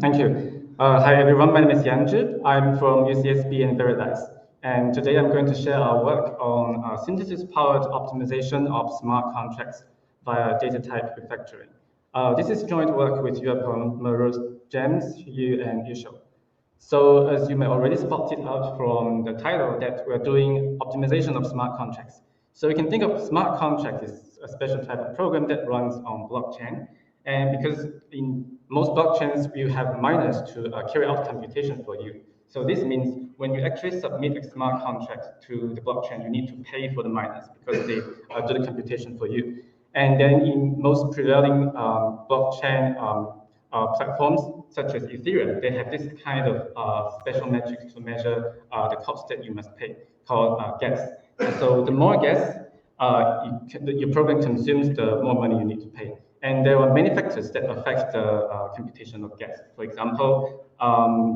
Thank you. Hi everyone, my name is Yanzhi. I'm from UCSB in Paradise. And today I'm going to share our work on synthesis-powered optimization of smart contracts via data type refactoring. This is joint work with Yuapeng, Maros, James, Yu, and Yusho. So as you may already spot it out from the title that we're doing optimization of smart contracts. So you can think of smart contract as a special type of program that runs on blockchain. And because in most blockchains, you have miners to carry out computation for you. So this means when you actually submit a smart contract to the blockchain, you need to pay for the miners because they do the computation for you. And then in most prevailing blockchain platforms, such as Ethereum, they have this kind of special metric to measure the cost that you must pay, called gas. So the more gas your program consumes, the more money you need to pay. And there are many factors that affect the computation of gas. For example,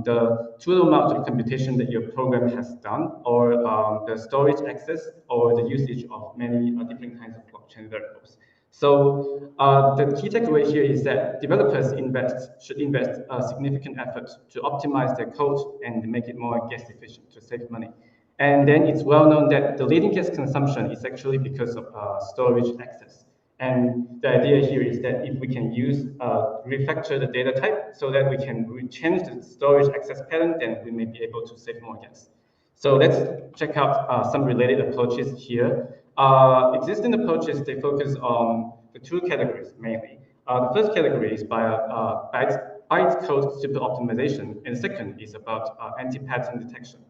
the total amount of computation that your program has done, or the storage access, or the usage of many different kinds of blockchain variables. So the key takeaway here is that developers should invest significant effort to optimize their code and make it more gas efficient to save money. And then it's well known that the leading gas consumption is actually because of storage access. And the idea here is that if we can refactor the data type so that we can change the storage access pattern, then we may be able to save more gas. So let's check out some related approaches here. Existing approaches, they focus on the two categories mainly. The first category is bytecode super optimization, and the second is about anti-pattern detection.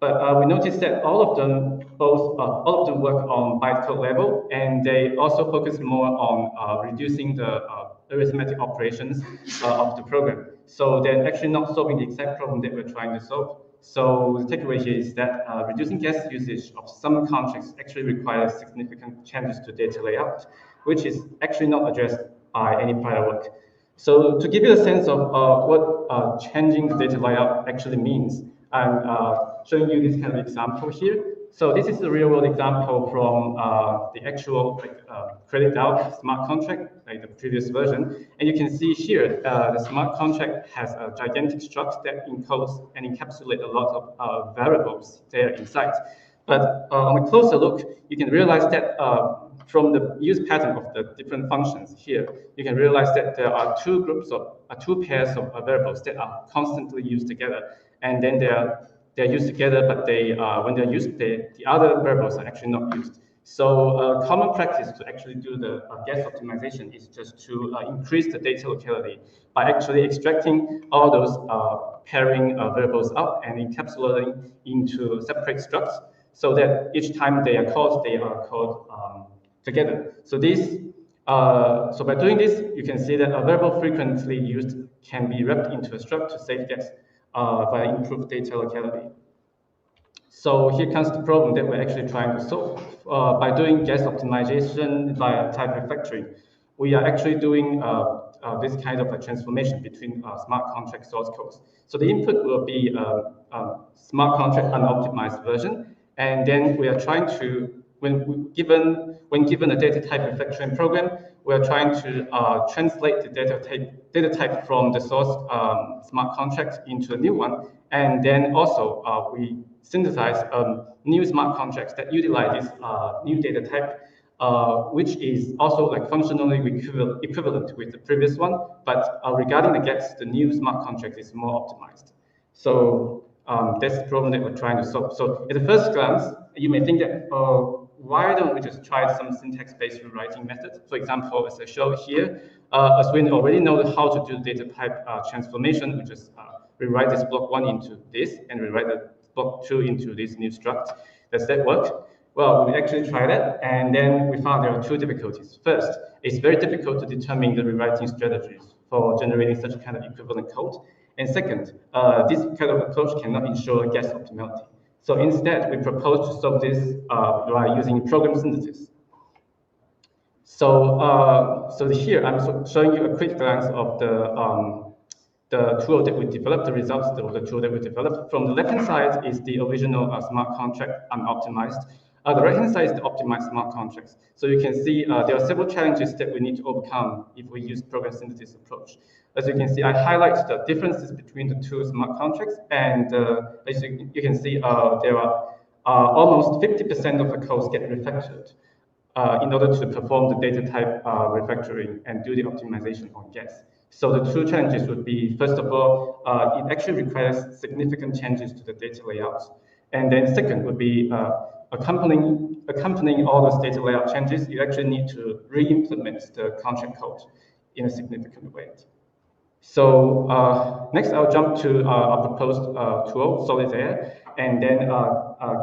But we noticed that all of them work on bytecode level, and they also focus more on reducing the arithmetic operations of the program. So they're actually not solving the exact problem that we're trying to solve. So the takeaway here is that reducing gas usage of some contracts actually requires significant changes to data layout, which is actually not addressed by any prior work. So to give you a sense of what changing the data layout actually means, I'm showing you this kind of example here. So this is a real-world example from the actual credit out smart contract, like the previous version. And you can see here, the smart contract has a gigantic struct that encodes and encapsulates a lot of variables there inside. But on a closer look, you can realize that from the use pattern of the different functions here, you can realize that there are two pairs of variables that are constantly used together. And then they're used together, but when they're used, the other variables are actually not used. So a common practice to actually do the gas optimization is just to increase the data locality by actually extracting all those pairing variables out and encapsulating into separate structs, so that each time they are called together. So so by doing this, you can see that a variable frequently used can be wrapped into a struct to save gas via improved data locality. So here comes the problem that we're actually trying to solve. By doing gas optimization via type refactoring, we are actually doing this kind of a transformation between smart contract source codes. So the input will be a smart contract unoptimized version, and then we are trying to, when given a data type refactoring program, we are trying to translate the data type from the source smart contract into a new one, and then also we synthesize new smart contracts that utilize this new data type, which is also like functionally equivalent with the previous one, but regarding the gas, the new smart contract is more optimized. So that's the problem that we're trying to solve. So at the first glance, you may think that, why don't we just try some syntax-based rewriting method? For example, as I show here, as we already know how to do data type transformation, we just rewrite this block 1 into this and rewrite the block 2 into this new struct. Does that work? Well, we actually tried that, and then we found there are two difficulties. First, it's very difficult to determine the rewriting strategies for generating such kind of equivalent code. And second, this kind of approach cannot ensure gas optimality. So instead, we propose to solve this by using program synthesis. So, here I'm showing you a quick glance of the tool that we developed, the results of the tool that we developed. From the left-hand side is the original smart contract unoptimized. The right-hand side is the optimized smart contracts. So you can see there are several challenges that we need to overcome if we use program synthesis approach. As you can see, I highlight the differences between the two smart contracts, and as you can see, there are almost 50% of the codes get refactored in order to perform the data type refactoring and do the optimization on gas. So the two challenges would be, first of all, it actually requires significant changes to the data layouts. And then second would be accompanying all those data layout changes, you actually need to re-implement the contract code in a significant way. So next, I'll jump to our proposed tool, Solidare, and then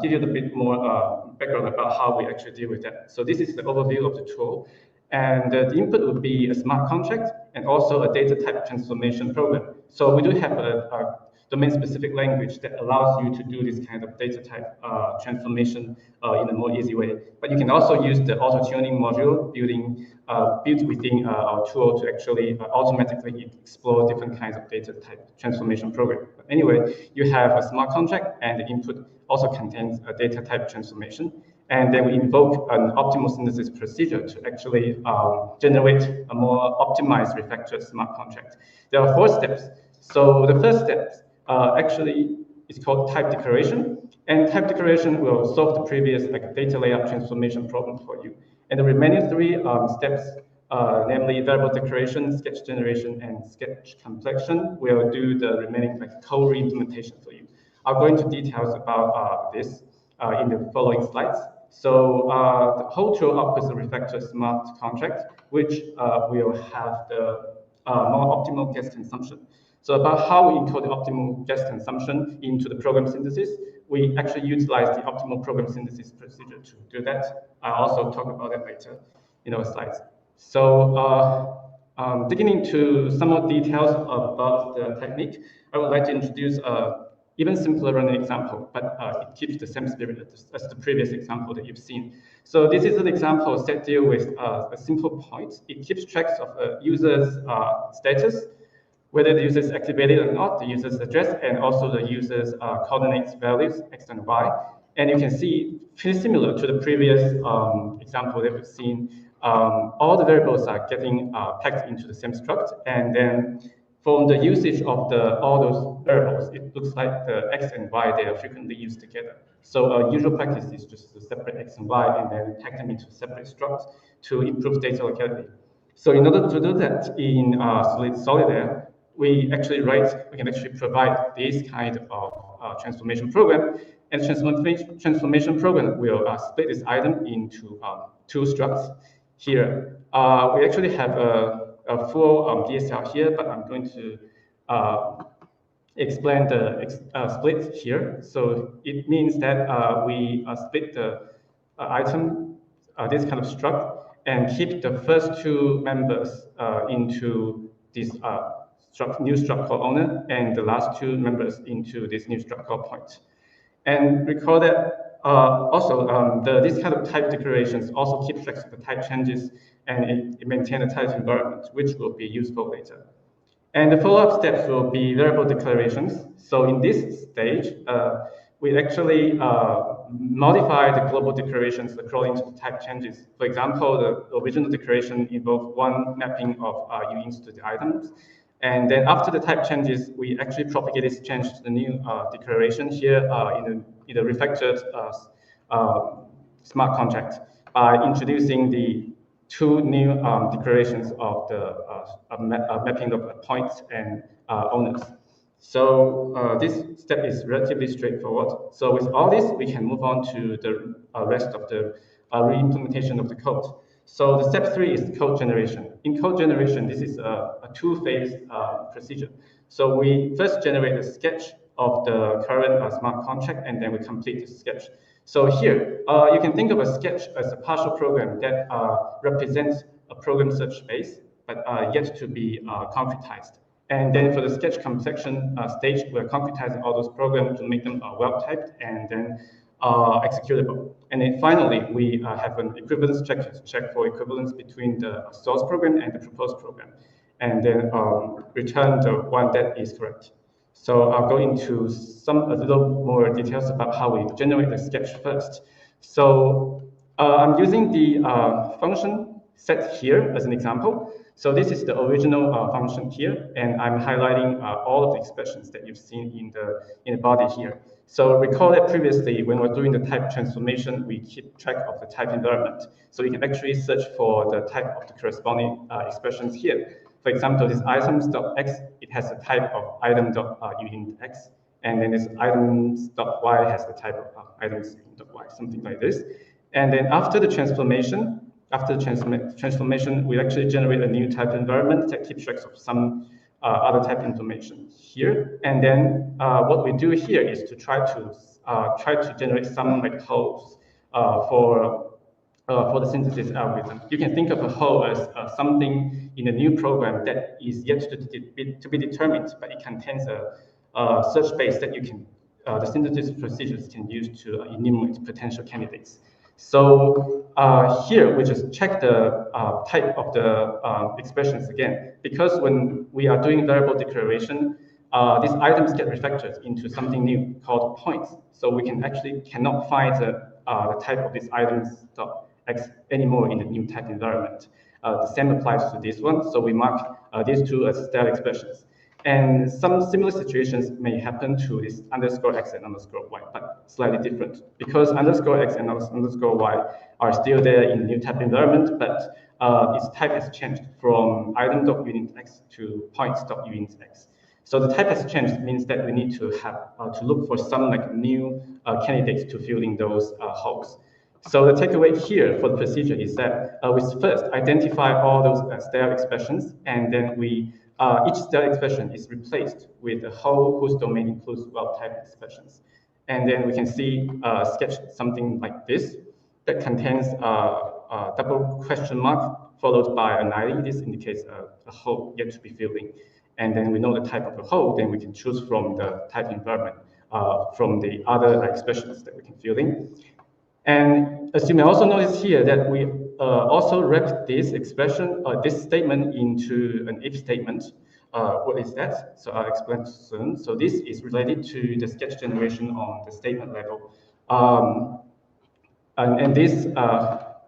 give you a bit more background about how we actually deal with that. So this is the overview of the tool. And the input would be a smart contract and also a data type transformation program. So we do have a domain-specific language that allows you to do this kind of data type transformation in a more easy way. But you can also use the auto-tuning module built within our tool to actually automatically explore different kinds of data type transformation program. But anyway, you have a smart contract, and the input also contains a data type transformation. And then we invoke an optimal synthesis procedure to actually generate a more optimized refactored smart contract. There are 4 steps. So the first step actually is called type declaration. And type declaration will solve the previous data layout transformation problem for you. And the remaining 3 steps, namely variable declaration, sketch generation, and sketch completion, will do the remaining code re-implementation for you. I'll go into details about this in the following slides. So the whole tool outputs a refactored smart contract, which will have the more optimal gas consumption. So about how we encode the optimal gas consumption into the program synthesis, we actually utilize the optimal program synthesis procedure to do that. I'll also talk about that later in our slides. So digging into some more details about the technique, I would like to introduce even simpler running example, but it keeps the same spirit as the previous example that you've seen. So this is an example that deals with a simple point. It keeps track of a user's status, whether the user is activated or not, the user's address, and also the user's coordinates values, x and y. And you can see, pretty similar to the previous example that we've seen, all the variables are getting packed into the same struct, and then from the usage of all those variables, it looks like the x and y, they are frequently used together. So usual practice is just to separate x and y and then pack them into separate structs to improve data locality. So in order to do that in Solidare, we can actually provide this kind of transformation program. And transformation program will split this item into 2 structs. Here, we actually have a full DSL here, but I'm going to explain the split here. So it means that we split the item, this kind of struct, and keep the first 2 members into this new struct called owner, and the last 2 members into this new struct called point. And recall that also this kind of type declarations also keep track of the type changes, and it maintains a type environment, which will be useful later. And the follow-up steps will be variable declarations. So in this stage, we actually modify the global declarations according to the type changes. For example, the original declaration involved 1 mapping of UINs to the items. And then after the type changes, we actually propagate this change to the new declaration here in the refactored smart contract by introducing the 2 new declarations of the mapping of points and owners. So this step is relatively straightforward. So with all this, we can move on to the rest of the re-implementation of the code. So the step 3 is code generation. In code generation, this is a 2-phase procedure. So we first generate a sketch of the current smart contract, and then we complete the sketch. So here, you can think of a sketch as a partial program that represents a program search space, but yet to be concretized. And then for the sketch completion stage, we're concretizing all those programs to make them well-typed and then executable. And then finally, we have an equivalence check for equivalence between the source program and the proposed program, and then return the one that is correct. So I'll go into a little more details about how we generate the sketch first. So I'm using the function set here as an example. So this is the original function here, and I'm highlighting all of the expressions that you've seen in the body here. So recall that previously, when we're doing the type transformation, we keep track of the type environment. So we can actually search for the type of the corresponding expressions here. For example, this items.x, it has the type of item.unitx, and then this items.y has the type of items.y, something like this. And then after the transformation, we actually generate a new type environment that keeps track of some other type information here. And then what we do here is to try to generate some like holes for the synthesis algorithm. You can think of a hole as something in a new program that is yet to be determined, but it contains a search space that the synthesis procedures can use to enumerate potential candidates. So here we just check the type of the expressions again, because when we are doing variable declaration, these items get refactored into something new called points. So we cannot find the type of these items.x anymore in the new type environment. The same applies to this one. So we mark these two as stale expressions. And some similar situations may happen to this _x and _y, but slightly different, because _x and _y are still there in the new type environment, but its type has changed from item.unitx to points.unitx. So the type has changed means that we need to have to look for some like new candidates to fill in those holes. So the takeaway here for the procedure is that we first identify all those stale expressions, and then each stale expression is replaced with a hole whose domain includes well-typed expressions. And then we can see sketch something like this that contains a double question mark followed by an ID. This indicates a hole yet to be filled in. And then we know the type of the hole, then we can choose from the type environment from the other expressions that we can fill in. And as you may also notice here that we also wrap this expression, this statement into an if statement. What is that? So I'll explain soon. So this is related to the sketch generation on the statement level.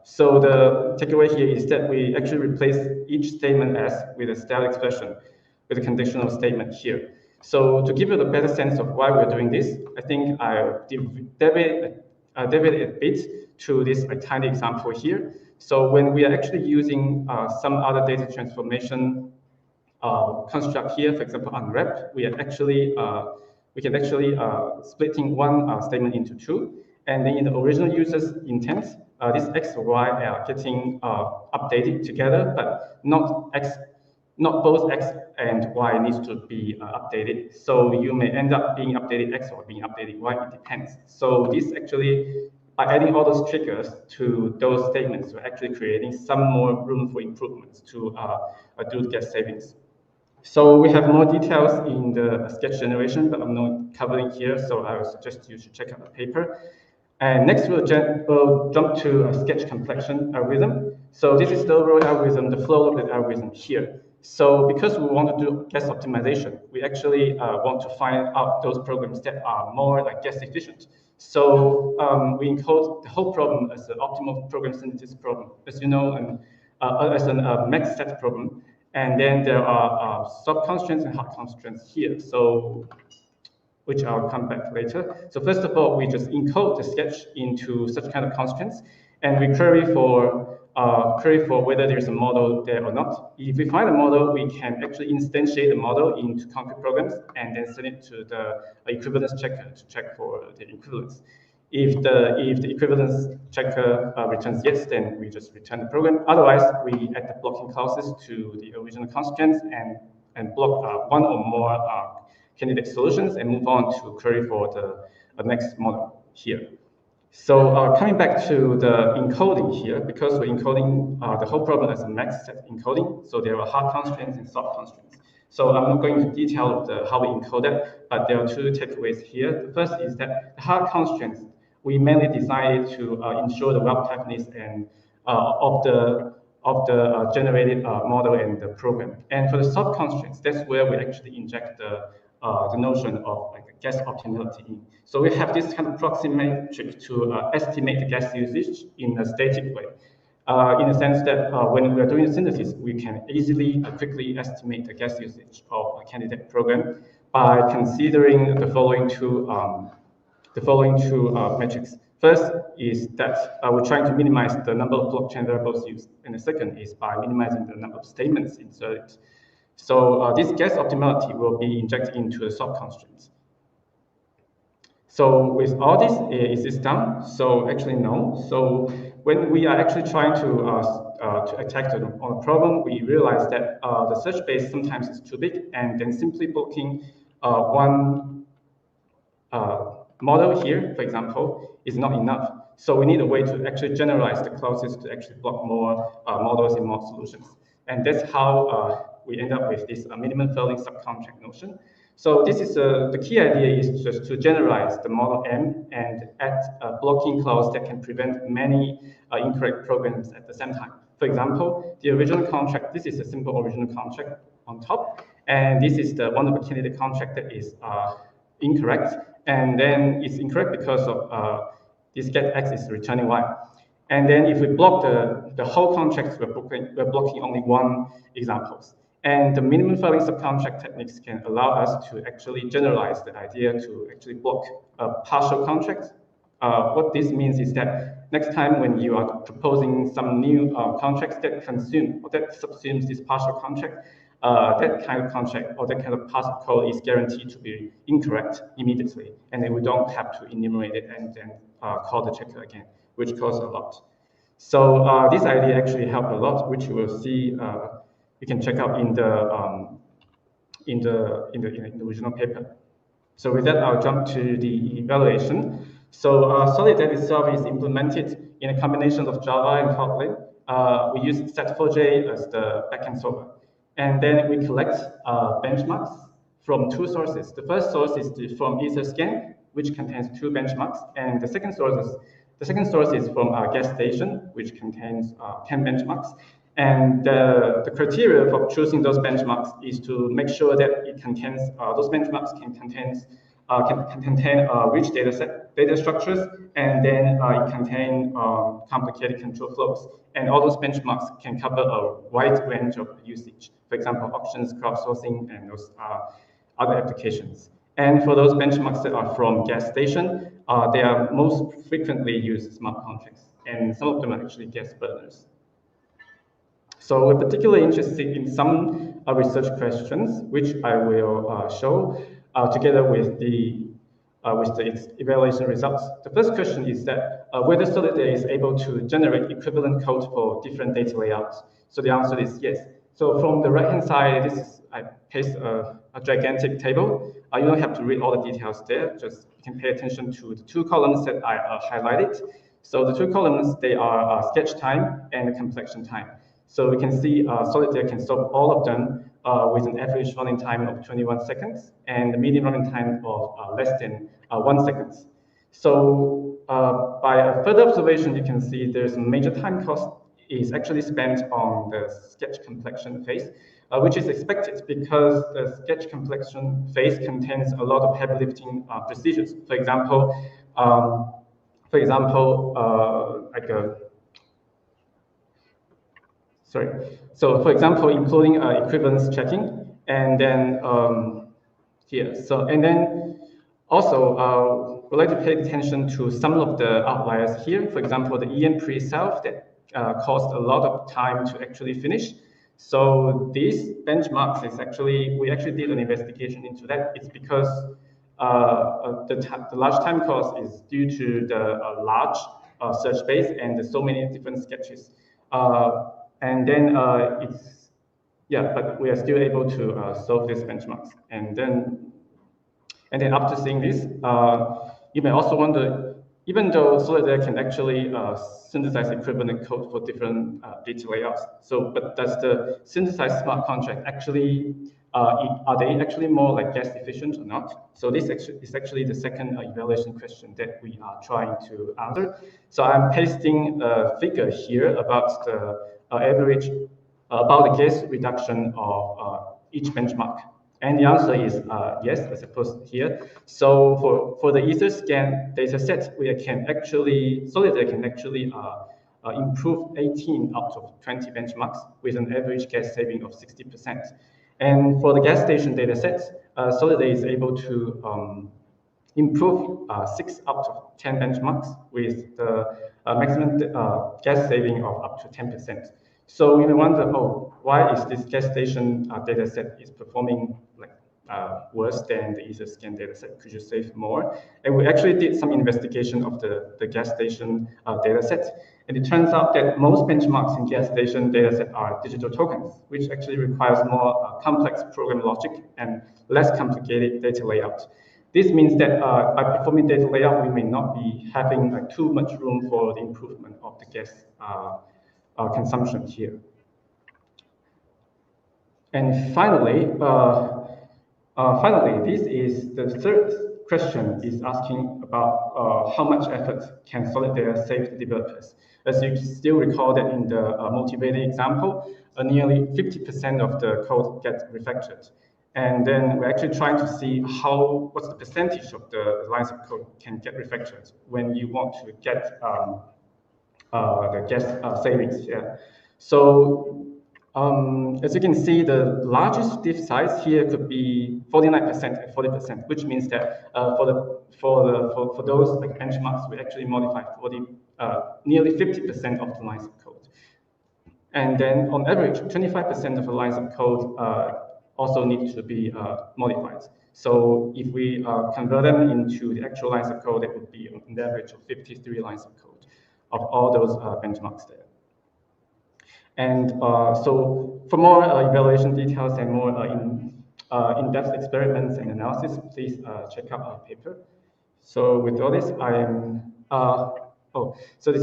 So the takeaway here is that we actually replace each statement S with a stale expression with a conditional statement here. So to give you a better sense of why we're doing this, I think I'll deviate a bit to this tiny example here. So when we are actually using some other data transformation construct here, for example, unwrap, we can actually splitting one statement into two, and then in the original user's intent, this x and y are getting updated together, but not both x and y needs to be updated. So you may end up being updated x or being updated y, it depends. So this actually, by adding all those triggers to those statements, we're actually creating some more room for improvements to do the gas savings. So we have more details in the sketch generation, but I'm not covering here, so I would suggest you should check out the paper. And next we'll jump to a sketch complexion algorithm. So this is the overall algorithm, the flow loaded algorithm here. So because we want to do gas optimization, we actually want to find out those programs that are more like gas efficient. So we encode the whole problem as an optimal program synthesis problem, as you know, and as a max set problem. And then there are soft constraints and hard constraints here. So which I'll come back later. So first of all, we just encode the sketch into such kind of constraints, and we query for whether there's a model there or not. If we find a model, we can actually instantiate the model into concrete programs and then send it to the equivalence checker to check for the equivalence. If the equivalence checker returns yes, then we just return the program. Otherwise, we add the blocking clauses to the original constraints and block one or more candidate solutions and move on to query for the next model here. So coming back to the encoding here, because we're encoding the whole problem as a max set encoding, so there are hard constraints and soft constraints. So I'm not going into detail of how we encode that, but there are two takeaways here. The first is that the hard constraints, we mainly designed it to ensure the well typeness and of the generated model and the program. And for the soft constraints, that's where we actually inject the the notion of like gas optimality. So we have this kind of proxy metric to estimate the gas usage in a static way. In the sense that when we are doing synthesis, we can easily, quickly estimate the gas usage of a candidate program by considering the following two metrics. First is that we're trying to minimize the number of blockchain variables used, and the second is by minimizing the number of statements inserted. So this gas optimality will be injected into the sub constraints. So with all this, is this done? So actually no. So when we are actually trying to attack on a problem, we realize that the search base sometimes is too big, and then simply blocking one model here, for example, is not enough. So we need a way to actually generalize the clauses to actually block more models in more solutions. And that's how we end up with this minimum failing subcontract notion. So this is the key idea is just to generalize the model M and add a blocking clause that can prevent many incorrect programs at the same time. For example, the original contract, this is a simple original contract on top, and this is the one of the candidate contract that is incorrect, and then it's incorrect because of this get X is returning Y. And then if we block the whole contract, we're blocking only one examples. And the minimum failing subcontract techniques can allow us to actually generalize the idea to actually block partial contracts. What this means is that next time when you are proposing some new contracts that consume or that subsumes this partial contract, that kind of contract or that kind of pass code is guaranteed to be incorrect immediately, and then we don't have to enumerate it and then call the checker again, which costs a lot. So this idea actually helped a lot, which you will see. You can check out in the original paper. So with that, I'll jump to the evaluation. So Solidare itself is implemented in a combination of Java and Kotlin. We use Set4j as the backend solver. And then we collect benchmarks from two sources. The first source is from Etherscan, which contains 2 benchmarks, and the second source is from GasStation, which contains 10 benchmarks. And the criteria for choosing those benchmarks is to make sure that it contains those benchmarks can contain rich data structures, and then it contain complicated control flows. And all those benchmarks can cover a wide range of usage. For example, options, crowdsourcing, and those other applications. And for those benchmarks that are from GasStation, they are most frequently used smart contracts, and some of them are actually gas burners. So we're particularly interested in some research questions, which I will show together with its evaluation results. The first question is that whether Solidare is able to generate equivalent code for different data layouts. So the answer is yes. So from the right-hand side, I paste a gigantic table. You don't have to read all the details there. Just you can pay attention to the 2 columns that I highlighted. So the 2 columns, they are sketch time and completion time. So we can see Solidare can solve all of them with an average running time of 21 seconds and a median running time of less than 1 second. So by a further observation, you can see there's a major time cost is actually spent on the sketch completion phase, which is expected because the sketch completion phase contains a lot of heavy lifting procedures. For example, So for example, including equivalence checking, and then here. So and then also we'd like to pay attention to some of the outliers here. For example, the EM pre itself that cost a lot of time to actually finish. So these benchmarks is we actually did an investigation into that. It's because the large time cost is due to the large search base and so many different sketches. And then but we are still able to solve these benchmarks. And then after seeing this, you may also wonder, even though Solidare can actually synthesize equivalent code for different data layouts, but does the synthesized smart contract actually, are they actually more like gas efficient or not? So this is actually the second evaluation question that we are trying to answer. So I'm pasting a figure here about the average, about the gas reduction of each benchmark. And the answer is yes, I suppose here. So for the Etherscan data set, Solidare can actually improve 18 out of 20 benchmarks with an average gas saving of 60%. And for the gas station data sets, Solidare is able to improve 6 out of 10 benchmarks with the maximum gas saving of up to 10%. So you may wonder, oh, why is this gas station data set is performing like worse than the Etherscan data set? Could you save more? And we actually did some investigation of the gas station data set. And it turns out that most benchmarks in gas station data set are digital tokens, which actually requires more complex program logic and less complicated data layout. This means that by performing data layout, we may not be having too much room for the improvement of the gas consumption here. And finally, this is the third question is asking about how much effort can Solidare save the developers. As you still recall that in the motivated example, nearly 50% of the code gets refactored. And then we're actually trying to see what's the percentage of the lines of code can get refactored when you want to get the gas savings. Yeah. So as you can see, the largest diff size here could be 49% and 40%, which means that for those like benchmarks, we actually modify nearly 50% of the lines of code. And then on average, 25% of the lines of code also need to be modified. So if we convert them into the actual lines of code, it would be on the average of 53 lines of code of all those benchmarks there. And so for more evaluation details and more in-depth experiments and analysis, please check out our paper. So with all this, so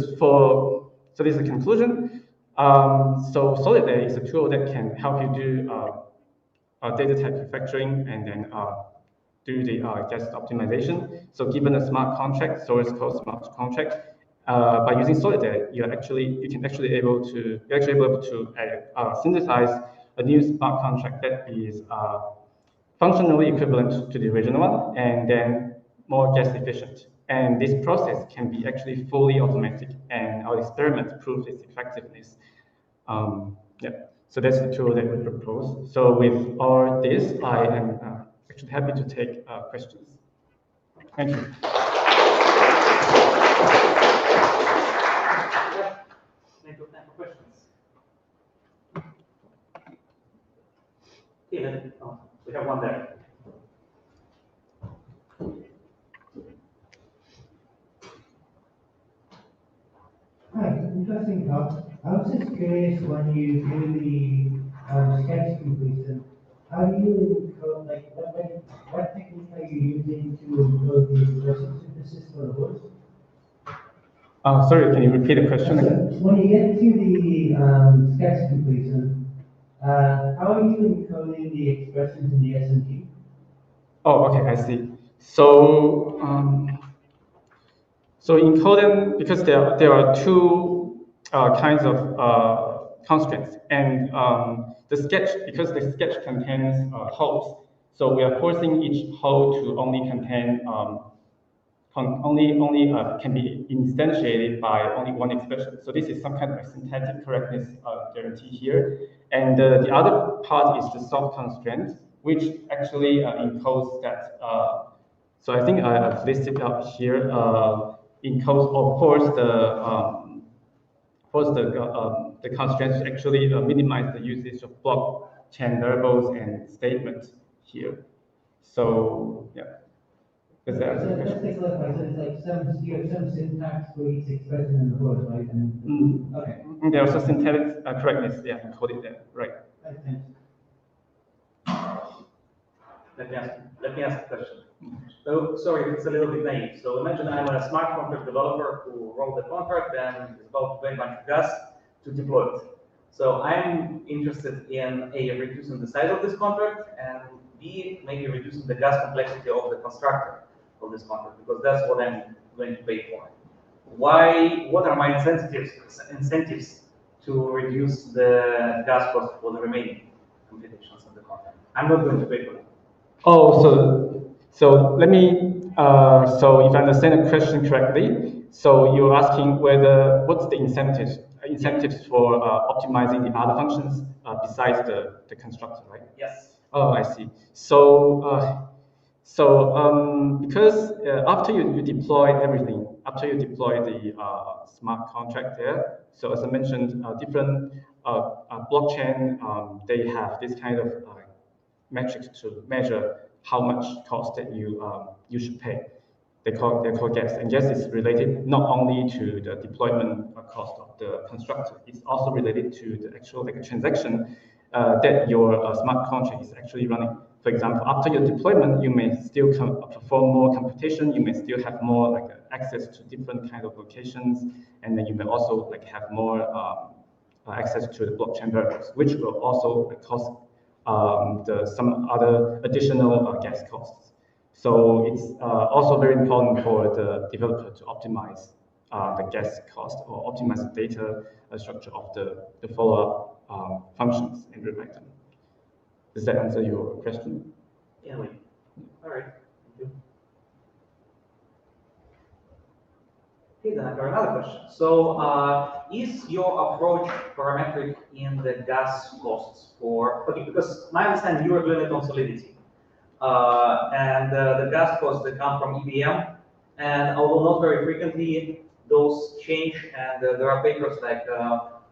this is the conclusion. So Solidare is a tool that can help you do data type refactoring and then do the gas optimization. So given a smart contract, source code smart contract, by using Solidare, you're actually able to synthesize a new smart contract that is functionally equivalent to the original one, and then more gas efficient. And this process can be actually fully automatic, and our experiment proved its effectiveness. Yeah, so that's the tool that we propose. So with all this, I am actually happy to take questions. Thank you. Time for questions. Okay, we have one there. Hi, interesting talk. I was just curious, when you do the sketch completion, how do you encode, like, what technique are you using to encode the expression synthesis for the words? Sorry, can you repeat the question again? So when you get to the sketch completion, how are you encoding the expressions in the SMT? Oh, okay, I see. So, so encoding, because there are two kinds of constraints, and because the sketch contains holes, so we are forcing each hole to only contain can be instantiated by only one expression. So this is some kind of syntactic correctness guarantee here. And the other part is the soft constraint, which actually encodes that. So I think I've listed up here. Encodes, of course, the constraints actually minimize the usage of blockchain variables and statements here. So yeah. Does that answer the question? Just to clarify, so it's like you have some syntax for each expression in the word, right? And okay. There's also syntactic correctness, yeah, encoded there, right? Thanks. Let me ask a question. So, sorry, it's a little bit naive. So imagine I'm a smart contract developer who wrote the contract and is about to pay a bunch of gas to deploy it. So I'm interested in A, reducing the size of this contract, and B, maybe reducing the gas complexity of the constructor of this contract, because that's what I'm going to pay for. What are my incentives to reduce the gas cost for the remaining computations of the contract? I'm not going to pay for it. Oh, so let me, so if I understand the question correctly, so you're asking what's the incentives for optimizing the other functions besides the constructor, right? Yes. Oh, I see. So because after you deploy everything, after you deploy the smart contract there, so as I mentioned, different blockchain, they have this kind of metrics to measure how much cost that you should pay. They're called gas, and gas is related not only to the deployment cost of the constructor, it's also related to the actual transaction that your smart contract is actually running. For example, after your deployment, you may still perform more computation. You may still have more access to different kind of locations, and then you may also have more access to the blockchain variables, which will also cost some other additional gas costs. So it's also very important for the developer to optimize the gas cost or optimize the data structure of the follow-up functions in refactoring. Does that answer your question? Yeah, wait. All right. Thank you. Okay, then I got another question. So, is your approach parametric in the gas costs for, okay, because my understanding you are doing it on Solidity. And the gas costs that come from EVM, and although not very frequently, those change, and there are papers like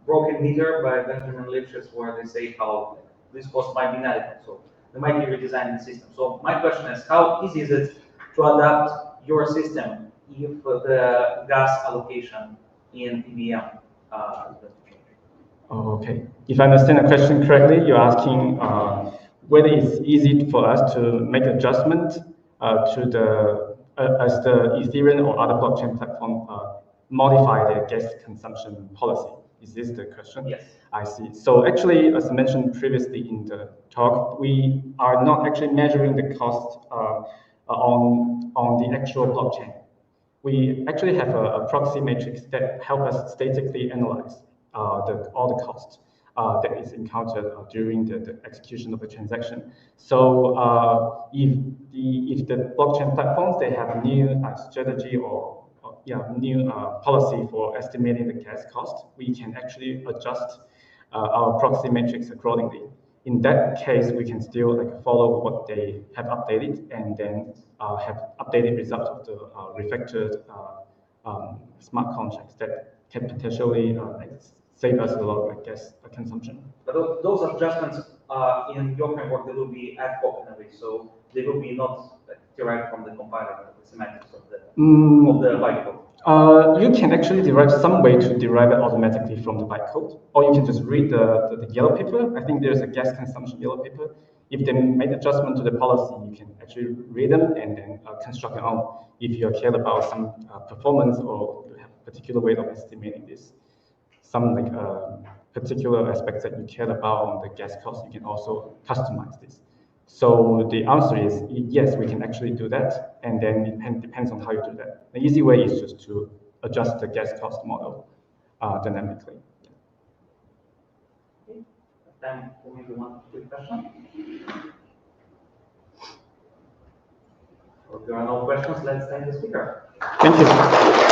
Broken Meter by Benjamin Lipschitz where they say how this cost might be inadequate, so they might be redesigning the system. So my question is, how easy is it to adapt your system if the gas allocation in EVM doesn't change? Oh, okay. If I understand the question correctly, you're asking whether it's easy for us to make adjustment to as the Ethereum or other blockchain platform modify their gas consumption policy. Is this the question? Yes. I see. So actually, as I mentioned previously in the talk, we are not actually measuring the cost on the actual blockchain. We actually have a proxy matrix that help us statically analyze all the costs that is encountered during the execution of the transaction. So if the blockchain platforms they have new strategy or new policy for estimating the gas cost, we can actually adjust our proxy matrix accordingly. In that case, we can still follow what they have updated and then have updated results of the refactored smart contracts that can potentially save us a lot of gas consumption. But those adjustments in your framework, they will be ad hoc in a way, so they will be not derived from the compiler, the semantics of the bytecode. You can actually derive some way to derive it automatically from the bytecode, or you can just read the yellow paper. I think there's a gas consumption yellow paper. If they made adjustment to the policy, you can actually read them and then construct your own. If you care about some performance or you have a particular way of estimating this, some particular aspects that you care about on the gas cost, you can also customize this. So the answer is yes, we can actually do that, and then it depends on how you do that. The easy way is just to adjust the gas cost model dynamically. Okay. Time for maybe one quick question. If there are no questions, let's thank the speaker. Thank you.